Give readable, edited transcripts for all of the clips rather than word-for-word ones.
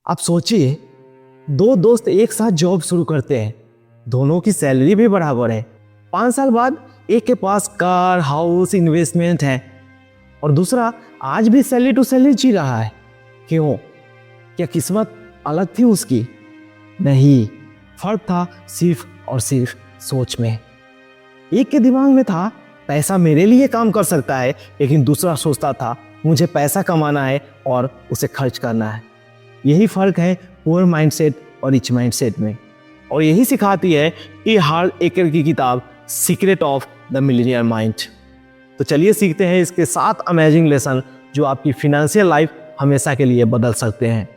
आप सोचिए, दो दोस्त एक साथ जॉब शुरू करते हैं, दोनों की सैलरी भी बराबर है। 5 साल बाद एक के पास कार, हाउस, इन्वेस्टमेंट है और दूसरा आज भी सैलरी टू सैलरी जी रहा है। क्यों? क्या किस्मत अलग थी उसकी? नहीं, फर्क था सिर्फ और सिर्फ सोच में। एक के दिमाग में था पैसा मेरे लिए काम कर सकता है, लेकिन दूसरा सोचता था मुझे पैसा कमाना है और उसे खर्च करना है। यही फर्क है पुअर माइंडसेट और रिच माइंडसेट में, और यही सिखाती है कि हार्ड एकर की किताब secret of the millionaire mind. तो चलिए सीखते हैं इसके 7 अमेजिंग लेसन जो आपकी फाइनेंशियल लाइफ हमेशा के लिए बदल सकते हैं।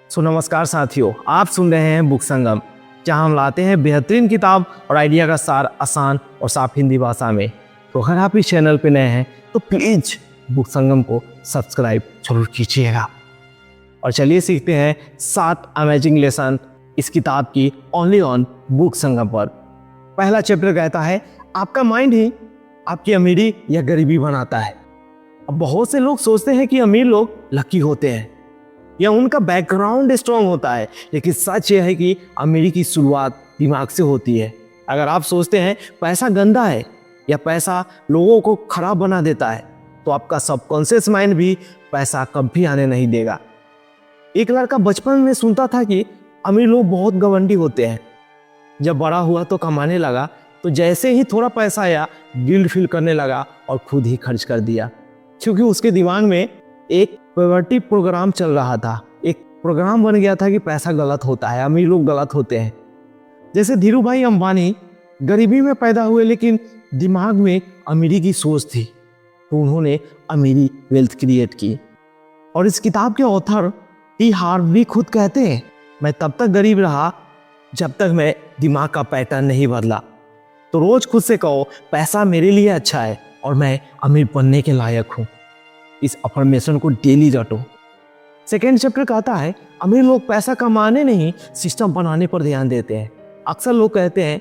नमस्कार साथियों, आप सुन रहे हैं बुक संगम, जहां हम लाते हैं बेहतरीन किताब और आइडिया का सार आसान और साफ हिंदी भाषा में। तो अगर आप इस चैनल पर नए हैं तो प्लीज बुक संगम को सब्सक्राइब जरूर कीजिएगा। और चलिए सीखते हैं 7 अमेजिंग लेसन इस किताब की ओनली ऑन बुक संगम पर। पहला चैप्टर कहता है आपका माइंड ही आपकी अमीरी या गरीबी बनाता है। अब बहुत से लोग सोचते हैं कि अमीर लोग लकी होते हैं या उनका बैकग्राउंड स्ट्रांग होता है, लेकिन सच यह है कि अमीरी की शुरुआत दिमाग से होती है। अगर आप सोचते हैं पैसा गंदा है या पैसा लोगों को खराब बना देता है, तो आपका सबकॉन्शियस माइंड भी पैसा कभी आने नहीं देगा। एक लड़का बचपन में सुनता था कि अमीर लोग बहुत घमंडी होते हैं। जब बड़ा हुआ तो कमाने लगा, तो जैसे ही थोड़ा पैसा आया गिल्ट फील करने लगा और खुद ही खर्च कर दिया, क्योंकि उसके दिमाग में एक पॉवर्टी प्रोग्राम चल रहा था। एक प्रोग्राम बन गया था कि पैसा गलत होता है, अमीर लोग गलत होते हैं। जैसे धीरू भाई अंबानी गरीबी में पैदा हुए, लेकिन दिमाग में अमीरी की सोच थी, तो उन्होंने अमीरी वेल्थ क्रिएट की। और इस किताब के ऑथर टी हार्वी खुद कहते हैं, मैं तब तक गरीब रहा जब तक मैं दिमाग का पैटर्न नहीं बदला। तो रोज खुद से कहो पैसा मेरे लिए अच्छा है और मैं अमीर बनने के लायक हूं। इस अफर्मेशन को डेली रटो। सेकेंड चैप्टर कहता है अमीर लोग पैसा कमाने नहीं, सिस्टम बनाने पर ध्यान देते हैं। अक्सर लोग कहते हैं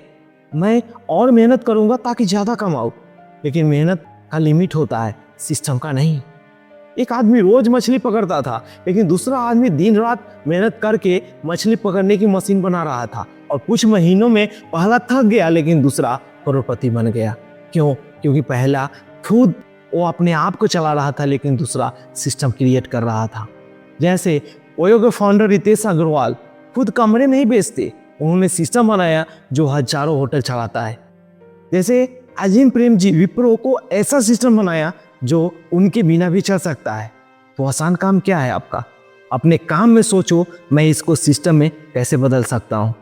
मैं और मेहनत करूंगा ताकि ज्यादा कमाऊं, लेकिन मेहनत का लिमिट होता है, सिस्टम का नहीं। एक आदमी रोज मछली पकड़ता था, लेकिन दूसरा आदमी दिन रात मेहनत करके मछली पकड़ने की मशीन बना रहा था, और कुछ महीनों में पहला थक गया लेकिन दूसरा करोड़पति बन गया। क्यों? क्योंकि पहला खुद वो अपने आप को चला रहा था, लेकिन दूसरा सिस्टम क्रिएट कर रहा था। जैसे ओयो के फाउंडर रितेश अग्रवाल खुद कमरे नहीं बेचते, उन्होंने सिस्टम बनाया जो हजारों होटल चलाता है। जैसे अजीम प्रेम जी विप्रो को ऐसा सिस्टम बनाया जो उनके बिना भी चल सकता है। तो आसान काम क्या है आपका? अपने काम में सोचो मैं इसको सिस्टम में कैसे बदल सकता हूँ।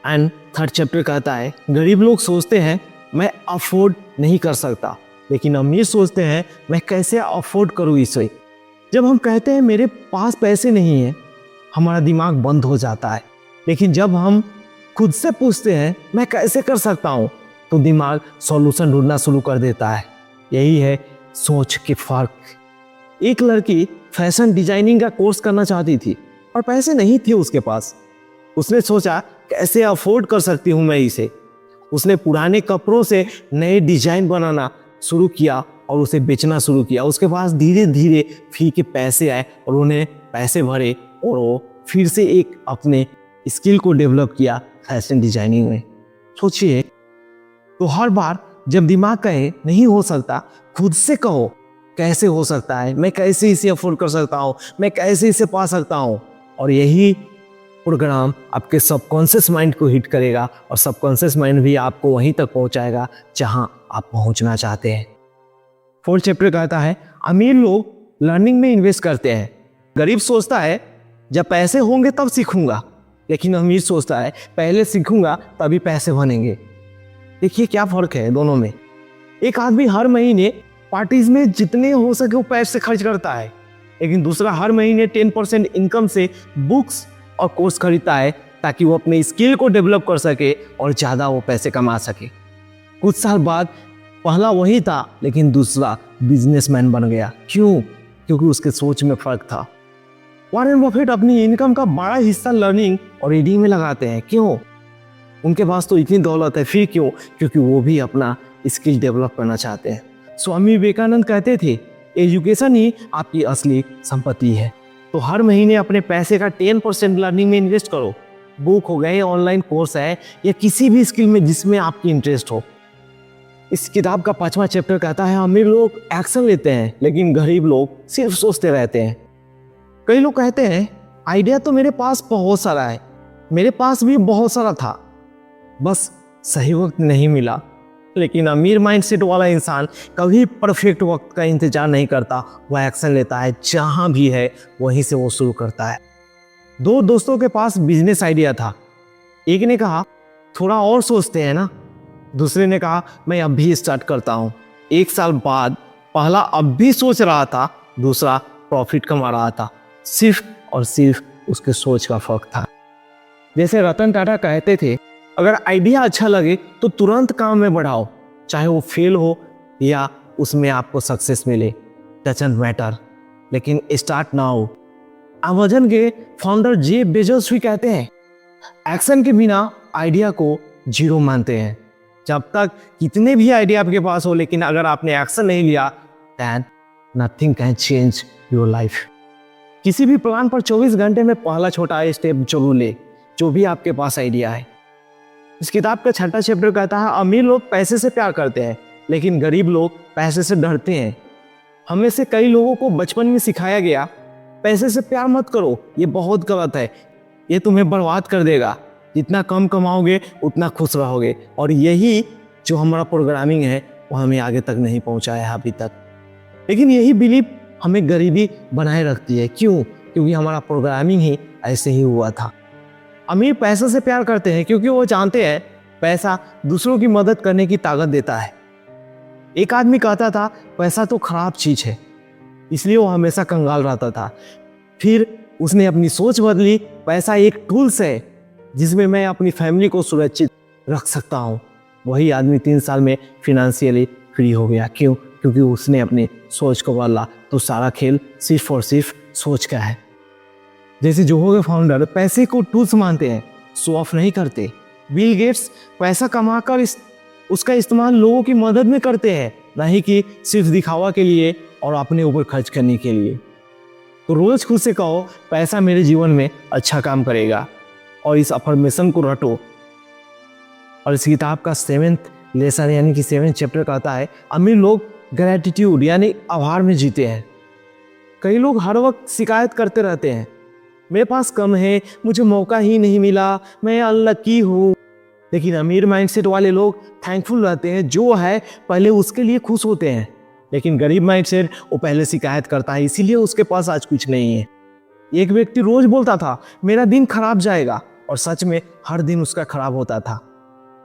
एंड थर्ड चैप्टर कहता है गरीब लोग सोचते हैं मैं अफोर्ड नहीं कर सकता, लेकिन अमीर सोचते हैं मैं कैसे अफोर्ड करूँ इसे। जब हम कहते हैं मेरे पास पैसे नहीं है, हमारा दिमाग बंद हो जाता है, लेकिन जब हम खुद से पूछते हैं मैं कैसे कर सकता हूँ, तो दिमाग सॉल्यूशन ढूंढना शुरू कर देता है। यही है सोच के फर्क। एक लड़की फैशन डिजाइनिंग का कोर्स करना चाहती थी और पैसे नहीं थे उसके पास। उसने सोचा कैसे अफोर्ड कर सकती हूँ मैं इसे। उसने पुराने कपड़ों से नए डिजाइन बनाना शुरू किया और उसे बेचना शुरू किया। उसके पास धीरे धीरे फी के पैसे आए और उन्हें पैसे भरे और वो फिर से एक अपने स्किल को डेवलप किया फैशन डिजाइनिंग में। सोचिए, तो हर बार जब दिमाग कहे नहीं हो सकता, खुद से कहो कैसे हो सकता है, मैं कैसे इसे अफोर्ड कर सकता हूँ, मैं कैसे इसे पा सकता हूँ। और यही प्रोग्राम आपके सबकॉन्शियस माइंड को हिट करेगा और सबकॉन्शियस माइंड भी आपको वहीं तक पहुँचाएगा जहाँ आप पहुँचना चाहते हैं। फोर्थ चैप्टर कहता है अमीर लोग लर्निंग में इन्वेस्ट करते हैं। गरीब सोचता है जब पैसे होंगे तब सीखूंगा, लेकिन अमीर सोचता है पहले सीखूंगा तभी पैसे बनेंगे। देखिए क्या फर्क है दोनों में। एक आदमी हर महीने पार्टीज में जितने हो सके वो पैसे खर्च करता है, लेकिन दूसरा हर महीने 10% इनकम से बुक्स और कोर्स खरीदता है ताकि वो अपने स्किल को डेवलप कर सके और ज़्यादा वो पैसे कमा सके। कुछ साल बाद पहला वही था, लेकिन दूसरा बिजनेसमैन बन गया। क्यों? क्योंकि उसके सोच में फर्क था। वॉरेन बफेट अपनी इनकम का बड़ा हिस्सा लर्निंग और रीडिंग में लगाते हैं। क्यों? उनके पास तो इतनी दौलत है, फिर क्यों? क्योंकि वो भी अपना स्किल डेवलप करना चाहते हैं। स्वामी विवेकानंद कहते थे एजुकेशन ही आपकी असली संपत्ति है। तो हर महीने अपने पैसे का 10% लर्निंग में इन्वेस्ट करो। बुक हो गए, ऑनलाइन कोर्स है, या किसी भी स्किल में जिसमें आपकी इंटरेस्ट हो। इस किताब का 5वां चैप्टर कहता है अमीर लोग एक्शन लेते हैं लेकिन गरीब लोग सिर्फ सोचते रहते हैं। कई लोग कहते हैं आइडिया तो मेरे पास बहुत सारा है, मेरे पास भी बहुत सारा था, बस सही वक्त नहीं मिला। लेकिन अमीर माइंडसेट वाला इंसान कभी परफेक्ट वक्त का इंतजार नहीं करता, वह एक्शन लेता है, जहां भी है वहीं से वो शुरू करता है। 2 दोस्तों के पास बिजनेस आइडिया था। एक ने कहा थोड़ा और सोचते हैं ना, दूसरे ने कहा मैं अब भी स्टार्ट करता हूँ। 1 साल बाद पहला अब भी सोच रहा था, दूसरा प्रॉफिट कमा रहा था। सिर्फ और सिर्फ उसके सोच का फर्क था। जैसे रतन टाटा कहते थे अगर आइडिया अच्छा लगे तो तुरंत काम में बढ़ाओ, चाहे वो फेल हो या उसमें आपको सक्सेस मिले, डजंट मैटर, लेकिन स्टार्ट नाउ। अमेज़न के फाउंडर जेफ बेजोस भी कहते हैं एक्शन के बिना आइडिया को जीरो मानते हैं। जब तक कितने भी आइडिया आपके पास हो, लेकिन अगर आपने एक्शन नहीं लिया then nothing can change your life. किसी भी प्लान पर 24 घंटे में पहला छोटा स्टेप जरूर ले, जो भी आपके पास आइडिया है। इस किताब का 6वां चैप्टर कहता है अमीर लोग पैसे से प्यार करते हैं लेकिन गरीब लोग पैसे से डरते हैं। हमें से कई लोगों को बचपन में सिखाया गया पैसे से प्यार मत करो, ये बहुत गलत है, ये तुम्हें बर्बाद कर देगा, जितना कम कमाओगे उतना खुश रहोगे। और यही जो हमारा प्रोग्रामिंग है वो हमें आगे तक नहीं पहुंचाया है अभी तक। लेकिन यही बिलीफ हमें गरीबी बनाए रखती है। क्यों? क्योंकि हमारा प्रोग्रामिंग ही ऐसे ही हुआ था। अमीर पैसे से प्यार करते हैं क्योंकि वो जानते हैं पैसा दूसरों की मदद करने की ताकत देता है। एक आदमी कहता था पैसा तो खराब चीज है, इसलिए वो हमेशा कंगाल रहता था। फिर उसने अपनी सोच बदली, पैसा एक टूल्स है जिसमें मैं अपनी फैमिली को सुरक्षित रख सकता हूँ। वही आदमी 3 साल में फिनेंशियली फ्री हो गया। क्यों? क्योंकि उसने अपनी सोच को बदला। तो सारा खेल सिर्फ और सिर्फ सोच का है। जैसे जोहो के फाउंडर पैसे को टूल्स मानते हैं, शो ऑफ नहीं करते। बिल गेट्स पैसा कमाकर उसका इस्तेमाल लोगों की मदद में करते हैं, नहीं कि सिर्फ दिखावा के लिए और अपने ऊपर खर्च करने के लिए। तो रोज खुद से कहो पैसा मेरे जीवन में अच्छा काम करेगा, और इस अफर्मेशन को रटो। और इस किताब का 7th लेसन यानी कि 7th चैप्टर कहता है अमीर लोग ग्रैटिट्यूड यानी आभार में जीते हैं। कई लोग हर वक्त शिकायत करते रहते हैं, मेरे पास कम है, मुझे मौका ही नहीं मिला, मैं अनलकी हूँ। लेकिन अमीर माइंडसेट वाले लोग थैंकफुल रहते हैं, जो है पहले उसके लिए खुश होते हैं। लेकिन गरीब माइंडसेट वो पहले शिकायत करता है, इसीलिए उसके पास आज कुछ नहीं है। एक व्यक्ति रोज बोलता था मेरा दिन खराब जाएगा, और सच में हर दिन उसका खराब होता था।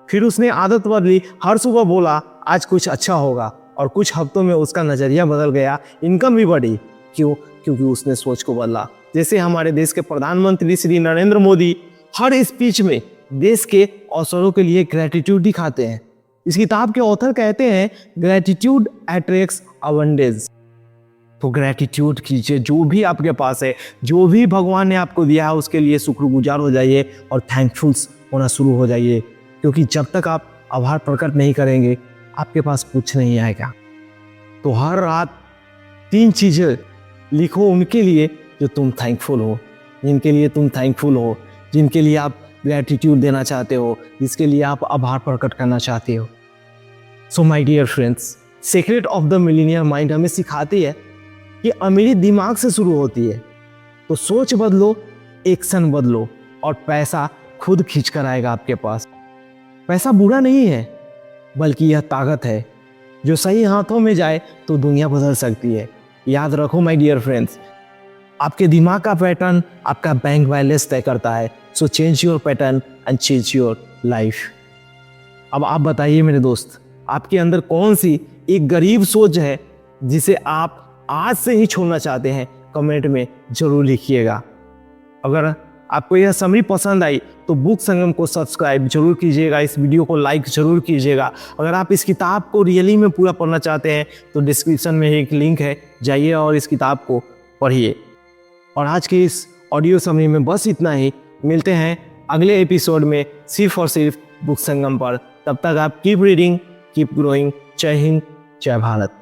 फिर उसने आदत बदली, हर सुबह बोला आज कुछ अच्छा होगा, और कुछ हफ्तों में उसका नजरिया बदल गया, इनकम भी बढ़ी। क्यों? क्योंकि उसने सोच को बदला। जैसे हमारे देश के प्रधानमंत्री श्री नरेंद्र मोदी हर स्पीच में देश के अवसरों के लिए ग्रैटिट्यूड दिखाते हैं। इस किताब के ऑथर कहते हैं ग्रैटिट्यूड अट्रैक्ट्स अबंडेंस। तो ग्रैटिट्यूड कीजिए, जो भी आपके पास है, जो भी भगवान ने आपको दिया है उसके लिए शुक्रगुजार हो जाइए और थैंकफुल्स होना शुरू हो जाइए। क्योंकि जब तक आप आभार प्रकट नहीं करेंगे आपके पास कुछ नहीं आएगा। तो हर रात 3 चीज़ें लिखो उनके लिए जो तुम थैंकफुल हो, जिनके लिए तुम थैंकफुल हो, जिनके लिए आप ग्रैटिट्यूड देना चाहते हो, जिसके लिए आप आभार प्रकट करना चाहते हो। So my dear friends, secret of the millionaire mind हमें सिखाती है कि अमीरी दिमाग से शुरू होती है। तो सोच बदलो, एक्शन बदलो, और पैसा खुद खींच कर आएगा आपके पास। पैसा बुरा नहीं है, बल्कि यह ताकत है जो सही हाथों में जाए तो दुनिया बदल सकती है। याद रखो माय डियर फ्रेंड्स, आपके दिमाग का पैटर्न आपका बैंक बैलेंस तय करता है। So change your pattern and change your life. अब आप बताइए मेरे दोस्त, आपके अंदर कौन सी एक गरीब सोच है जिसे आप आज से ही छोड़ना चाहते हैं? कमेंट में जरूर लिखिएगा। अगर आपको यह समरी पसंद आई तो बुक संगम को सब्सक्राइब जरूर कीजिएगा, इस वीडियो को लाइक जरूर कीजिएगा। अगर आप इस किताब को रियली में पूरा पढ़ना चाहते हैं तो डिस्क्रिप्शन में एक लिंक है, जाइए और इस किताब को पढ़िए। और आज के इस ऑडियो समरी में बस इतना ही। मिलते हैं अगले एपिसोड में सिर्फ और सिर्फ बुक संगम पर। तब तक आप कीप रीडिंग, कीप ग्रोइंग। जय हिंद, जय भारत।